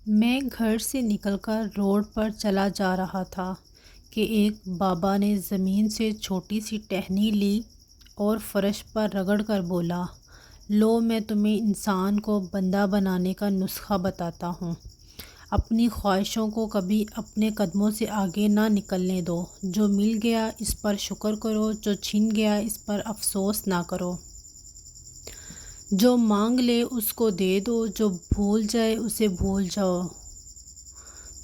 میں گھر سے نکل کر روڈ پر چلا جا رہا تھا کہ ایک بابا نے زمین سے چھوٹی سی ٹہنی لی اور فرش پر رگڑ کر بولا، لو میں تمہیں انسان کو بندہ بنانے کا نسخہ بتاتا ہوں۔ اپنی خواہشوں کو کبھی اپنے قدموں سے آگے نہ نکلنے دو۔ جو مل گیا اس پر شکر کرو، جو چھن گیا اس پر افسوس نہ کرو۔ جو مانگ لے اس کو دے دو، جو بھول جائے اسے بھول جاؤ۔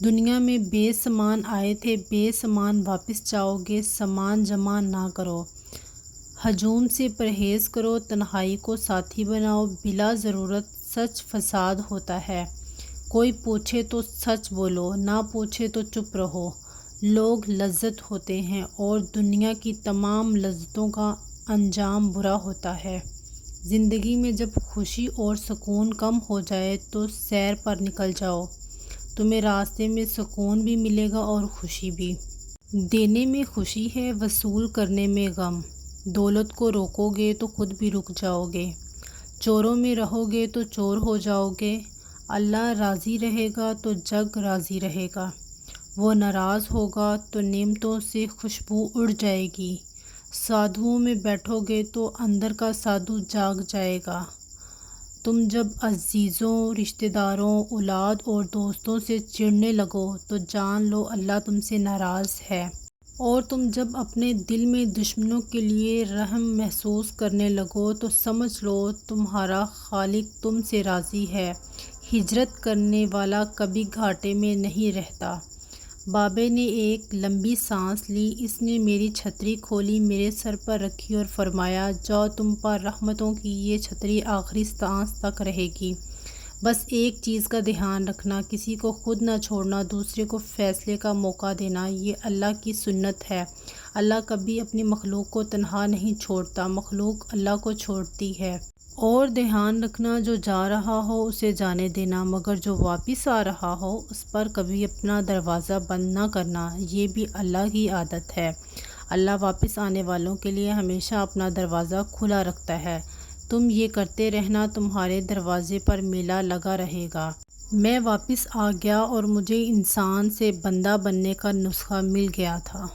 دنیا میں بے سامان آئے تھے، بے سامان واپس جاؤ گے، سامان جمع نہ کرو۔ ہجوم سے پرہیز کرو، تنہائی کو ساتھی بناؤ۔ بلا ضرورت سچ فساد ہوتا ہے۔ کوئی پوچھے تو سچ بولو، نہ پوچھے تو چپ رہو۔ لوگ لذت ہوتے ہیں اور دنیا کی تمام لذتوں کا انجام برا ہوتا ہے۔ زندگی میں جب خوشی اور سکون کم ہو جائے تو سیر پر نکل جاؤ، تمہیں راستے میں سکون بھی ملے گا اور خوشی بھی۔ دینے میں خوشی ہے، وصول کرنے میں غم۔ دولت کو روکو گے تو خود بھی رک جاؤ گے۔ چوروں میں رہو گے تو چور ہو جاؤ گے۔ اللہ راضی رہے گا تو جگ راضی رہے گا۔ وہ ناراض ہوگا تو نعمتوں سے خوشبو اڑ جائے گی۔ سادھوؤں میں بیٹھو گے تو اندر کا سادھو جاگ جائے گا۔ تم جب عزیزوں، رشتہ داروں، اولاد اور دوستوں سے چڑھنے لگو تو جان لو اللہ تم سے ناراض ہے۔ اور تم جب اپنے دل میں دشمنوں کے لیے رحم محسوس کرنے لگو تو سمجھ لو تمہارا خالق تم سے راضی ہے۔ ہجرت کرنے والا کبھی گھاٹے میں نہیں رہتا۔ بابے نے ایک لمبی سانس لی، اس نے میری چھتری کھولی، میرے سر پر رکھی اور فرمایا، جاؤ تم پر رحمتوں کی یہ چھتری آخری سانس تک رہے گی۔ بس ایک چیز کا دھیان رکھنا، کسی کو خود نہ چھوڑنا، دوسرے کو فیصلے کا موقع دینا، یہ اللہ کی سنت ہے۔ اللہ کبھی اپنی مخلوق کو تنہا نہیں چھوڑتا، مخلوق اللہ کو چھوڑتی ہے۔ اور دھیان رکھنا، جو جا رہا ہو اسے جانے دینا، مگر جو واپس آ رہا ہو اس پر کبھی اپنا دروازہ بند نہ کرنا، یہ بھی اللہ کی عادت ہے۔ اللہ واپس آنے والوں کے لیے ہمیشہ اپنا دروازہ کھلا رکھتا ہے۔ تم یہ کرتے رہنا، تمہارے دروازے پر میلہ لگا رہے گا۔ میں واپس آ گیا اور مجھے انسان سے بندہ بننے کا نسخہ مل گیا تھا۔